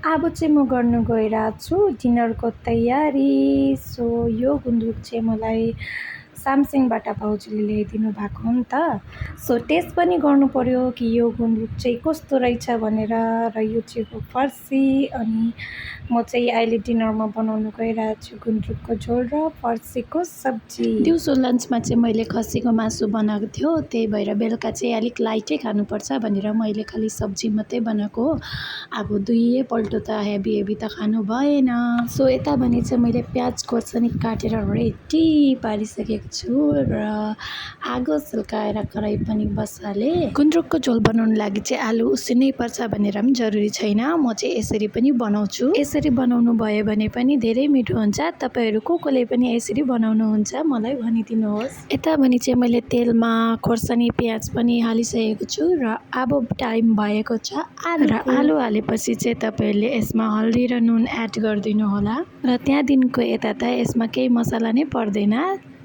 अब चाहिँ म गर्न गइरहेको छु डिनरको तयारी। सो यो गुन्द्रुक चाहिँ मलाई सामसिङबाट भाउजूले ल्याइदिनु भएको हो नि त। सो टेस्ट पनि गर्नु पर्यो कि यो गुन्द्रुक चाहिँ कस्तो रहेछ भनेर। र यो चाहिँ हो फर्सी, अनि म चाहिँ अहिले डिनरमा बनाउनु गइरहेको छु गुन्द्रुकको झोल र फर्सीको सब्जी। दिउँसो लन्चमा चाहिँ मैले खसीको मासु बनाएको थियो, त्यही भएर बेलुका चाहिँ अलिक लाइटै खानुपर्छ भनेर मैले खालि सब्जी मात्रै बनाएको हो। अब दुईपल्ट त हेभी त खानु भएन। सो यता भने चाहिँ मैले प्याज खोर्सानी काटेर रेडी पारिसकेको छु र आगो सल्काएर कराई पनि बसालेँ। गुन्द्रुकको झोल बनाउनु लागि चाहिँ आलु उसिनै पर्छ भनेर पनि जरुरी छैन, म चाहिँ यसरी पनि बनाउँछु। यसरी बनाउनु भयो भने पनि धेरै मिठो हुन्छ। तपाईँहरू कोले पनि यसरी बनाउनुहुन्छ मलाई भनिदिनुहोस्। यता भने चाहिँ मैले तेलमा खोर्सानी प्याज पनि हालिसकेको छु र अब टाइम भएको छ आलु हालेपछि चाहिँ तपाईँहरूले यसमा हल्दी र नुन एड गरिदिनु होला। र त्यहाँदेखिको यता त यसमा केही मसला नै पर्दैन,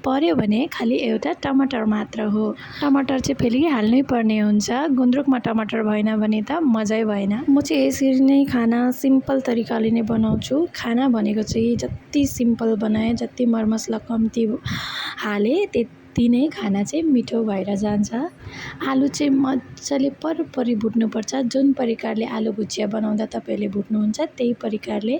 पर्यो भने खालि एउटा टमाटर मात्र हो। टमाटर चाहिँ फेरि हाल्नै पर्ने हुन्छ, गुन्द्रुकमा टमाटर भएन भने त मजै भएन। म चाहिँ यसरी नै खाना सिम्पल तरिकाले नै बनाउँछु। खाना भनेको चाहिँ जति सिम्पल बनाएँ, जति मरमसला कम्ती हालेँ त्यति नै खाना चाहिँ मिठो भएर जान्छ। आलु चाहिँ मजाले परपरि भुट्नुपर्छ। जुन प्रकारले आलु भुजिया बनाउँदा तपाईँहरूले भुट्नुहुन्छ त्यही प्रकारले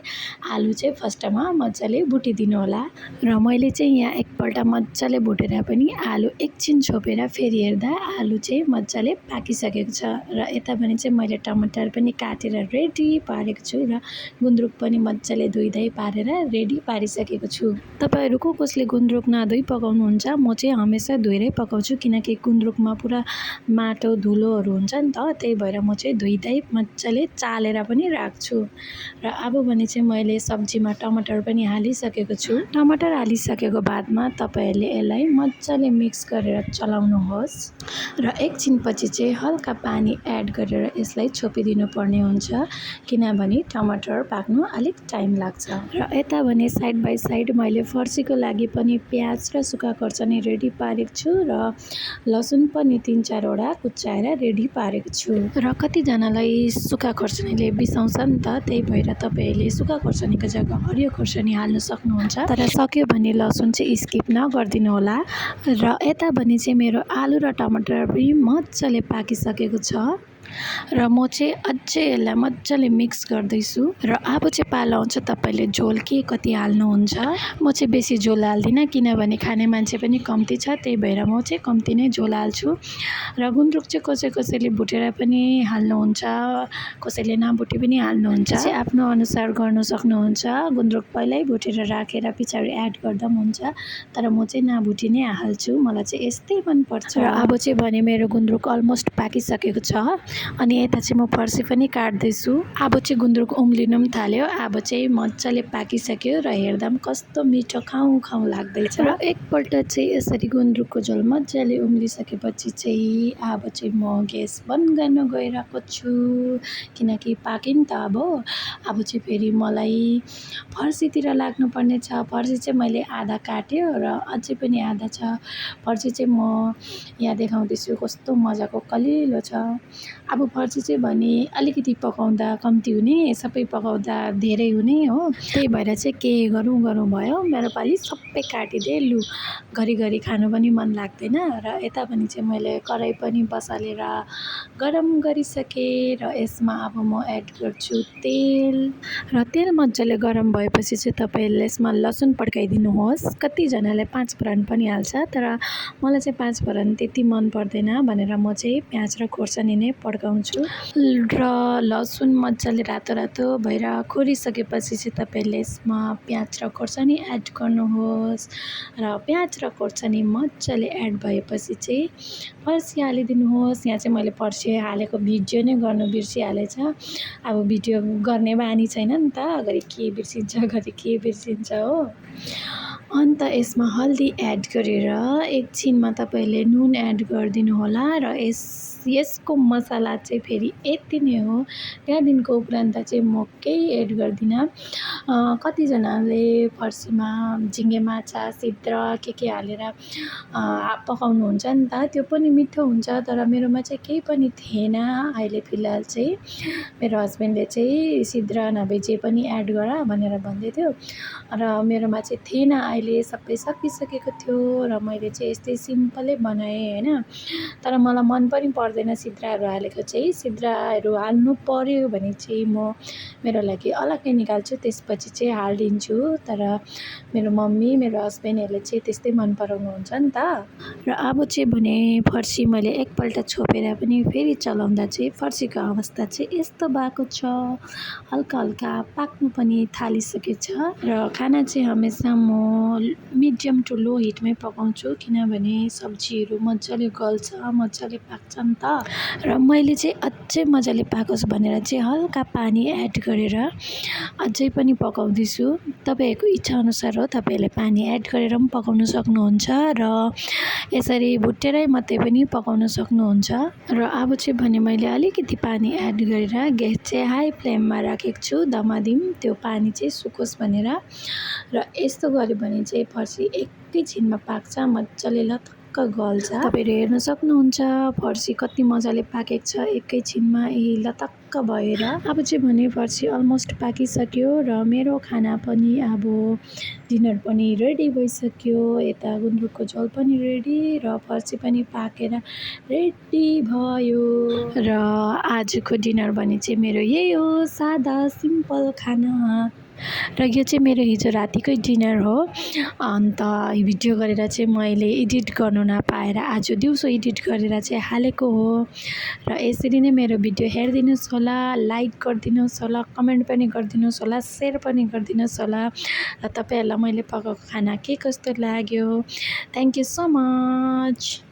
आलु चाहिँ फर्स्टमा मजाले भुटिदिनु होला। र मैले चाहिँ यहाँ एकपल्ट मजाले भुटेर पनि आलु एकछिन छोपेर फेरि हेर्दा आलु चाहिँ मजाले पाकिसकेको छ। र यता भने चाहिँ मैले टमाटर पनि काटेर रेडी पारेको छु र गुन्द्रुक पनि मजाले धुइधाइ पारेर रेडी पारिसकेको छु। तपाईँहरू कसले गुन्द्रुक नधोइ पकाउनुहुन्छ? म चाहिँ हमेसा धोएरै पकाउँछु, किनकि गुन्द्रुकमा पुरा माटो धुलोहरू हुन्छ नि त, त्यही भएर म चाहिँ धुइधाइ मजाले चालेर पनि राख्छु। र अब भने चाहिँ मैले सब्जीमा टमाटर पनि हालिसकेको छु। टमाटर हालिसकेको बादमा तपाईँहरूले यसलाई मजाले मिक्स गरेर चलाउनुहोस् र एकछिनपछि चाहिँ हल्का पानी एड गरेर यसलाई छोपिदिनु पर्ने हुन्छ, किनभने टमाटर पाक्नु अलिक टाइम लाग्छ। र यता भने साइड बाई साइड मैले फर्सीको लागि पनि प्याज र सुक्खा खोर्सानी रेडी पारेको छु र लसुन पनि 3-4वटा कुचाएर रेडी पारेको छु। र कतिजनालाई सुक्खा खोर्सानीले बिसाउँछ नि त, त्यही भएर तपाईँहरूले सुक्खा खोर्सानीको जग्गा हरियो खोर्सानी हाल्न सक्नुहुन्छ, तर सक्यो भने लसुन चाहिँ स्किप नगरिदिनु होला। र यता भने चाहिँ मेरो आलु र टमाटर पनि मजाले पाकिसकेको छ र म चाहिँ अझै यसलाई मजाले मिक्स गर्दैछु। र अब चाहिँ पालो आउँछ तपाईँले झोल के कति हाल्नुहुन्छ। म चाहिँ बेसी झोल हाल्दिनँ, किनभने खाने मान्छे पनि कम्ती छ, त्यही भएर म चाहिँ कम्ती नै झोल हाल्छु। र गुन्द्रुक चाहिँ कसैले भुटेर पनि हाल्नुहुन्छ, कसैले नभुटे पनि हाल्नुहुन्छ, चाहिँ आफ्नो अनुसार गर्नु सक्नुहुन्छ। गुन्द्रुक पहिल्यै भुटेर राखेर पछाडि एड गर्दा पनि हुन्छ, तर म चाहिँ नभुटी नै हाल्छु, मलाई चाहिँ यस्तै मनपर्छ। र अब चाहिँ भने मेरो गुन्द्रुक अलमोस्ट पाकिसकेको छ, अनि यता चाहिँ म फर्सी पनि काट्दैछु। अब चाहिँ गुन्द्रुक उम्लिनु पनि थाल्यो, अब चाहिँ मजाले पाकिसक्यो र हेर्दा पनि कस्तो मिठो खाउँ खाउँ लाग्दैछ। र एकपल्ट चाहिँ यसरी गुन्द्रुकको झोल मजाले उम्लिसकेपछि चाहिँ अब चाहिँ म ग्यास बन्द गर्न गइरहेको छु, किनकि पाक्यो नि त। अब चाहिँ फेरि मलाई फर्सीतिर लाग्नुपर्ने छ। फर्सी चाहिँ मैले आधा काट्यो र अझै पनि आधा छ। फर्सी चाहिँ म यहाँ देखाउँदैछु कस्तो मजाको कलिलो छ। अब फर्सी चाहिँ भने अलिकति पकाउँदा कम्ती हुने, सबै पकाउँदा धेरै हुने हो, त्यही भएर चाहिँ के गरौँ भयो। मेरो पालि सबै काटिदिएँ, लु घरिघरि खानु पनि मन लाग्दैन। र यता पनि चाहिँ मैले कराई पनि बसालेर गरम गरिसकेँ र यसमा अब म एड गर्छु तेल। र तेल मजाले गरम भएपछि चाहिँ तपाईँहरूले यसमा लसुन पड्काइदिनुहोस्। कतिजनाले 5 फोरन पनि हाल्छ, तर मलाई चाहिँ 5 फोरन त्यति मन पर्दैन भनेर म चाहिँ प्याज र खोर्सानी नै पड्काउँछु। र लसुन मजाले रातो भएर खोरिसकेपछि चाहिँ तपाईँहरूले यसमा प्याज र खोर्सानी एड गर्नुहोस्। र प्याज र खोर्सानी मजाले एड भएपछि चाहिँ फर्सी हालिदिनुहोस्। यहाँ चाहिँ मैले फर्सी हालेको भिडियो नै गर्नु बिर्सिहालेछ। अब भिडियो गर्ने बानी छैन नि त, घरि के बिर्सिन्छ हो। अन्त यसमा हल्दी एड गरेर एकछिनमा तपाईँहरूले नुन एड गरिदिनु होला र यसको मसाला चाहिँ फेरि यति नै हो। त्यहाँदेखिको उपरान्त चाहिँ म केही एड गर्दिनँ। कतिजनाले फर्सीमा झिङ्गे माछा सिद्रा के हालेर पकाउनुहुन्छ नि त, त्यो पनि मिठो हुन्छ। तर मेरोमा चाहिँ केही पनि थिएन। अहिले फिलहाल चाहिँ मेरो हस्बेन्डले चाहिँ सिद्रा नभए जे पनि एड गर भनेर भन्दै थियो र मेरोमा चाहिँ थिएन। अहिले सबै सकिसकेको थियो र मैले चाहिँ यस्तै सिम्पलै बनाएँ होइन। तर मलाई मन पनि पर्दैन सिद्राहरू हालेको चाहिँ। सिद्राहरू हाल्नु पर्यो भने चाहिँ म मेरो लागि अलग्गै निकाल्छु, त्यसपछि चाहिँ हालिदिन्छु। तर मेरो मम्मी मेरो हस्बेन्डहरूले चाहिँ त्यस्तै मन पराउनुहुन्छ नि त। र अब चाहिँ भने फर्सी मैले एकपल्ट छोपेर पनि फेरि चलाउँदा चाहिँ फर्सीको अवस्था चाहिँ यस्तो भएको छ। हल्का हल्का पाक्नु पनि थालिसकेको छ। र खाना चाहिँ हमेसा म मिडियम टु लो हिटमै पकाउँछु, किनभने सब्जीहरू मजाले गल्छ, मजाले पाक्छ नि त। र मैले चाहिँ अझै मजाले पाकोस् भनेर चाहिँ हल्का पानी एड गरेर अझै पनि पकाउँदैछु। तपाईँहरूको इच्छाअनुसार हो, तपाईँहरूले पानी एड गरेर पनि पकाउन सक्नुहुन्छ र यसरी भुटेरै मात्रै पनि पकाउन सक्नुहुन्छ। र अब चाहिँ भने मैले अलिकति पानी एड गरेर ग्यास चाहिँ हाई फ्लेममा राखेको छु, दमादिम त्यो पानी चाहिँ सुकोस् भनेर। र यस्तो गऱ्यो भने चाहिँ फर्सी एकैछिनमा पाक्छ, मजाले लतक्क गल्छ। तपाईँहरू हेर्न सक्नुहुन्छ फर्सी कति मजाले पाकेको छ एकैछिनमा लतक्क भएर। अब चाहिँ भने फर्सी अलमोस्ट पाकिसक्यो र मेरो खाना पनि अब डिनर पनि रेडी भइसक्यो। यता गुन्द्रुकको झोल पनि रेडी र फर्सी पनि पाकेर रेडी भयो। र आजको डिनर भने चाहिँ मेरो यही हो, सादा सिम्पल खाना। र यो चाहिँ मेरो हिजो रातिकै डिनर हो। अन्त भिडियो गरेर चाहिँ मैले एडिट गर्नु नपाएर आज दिउँसो एडिट गरेर चाहिँ हालेको हो। र यसरी नै मेरो भिडियो हेरिदिनुहोस् होला, लाइक गरिदिनुहोस् होला, कमेन्ट पनि गरिदिनुहोस् होला, सेयर पनि गरिदिनुहोस् होला। र तपाईँहरूलाई मैले पकाएको खाना के कस्तो लाग्यो। Thank you so much.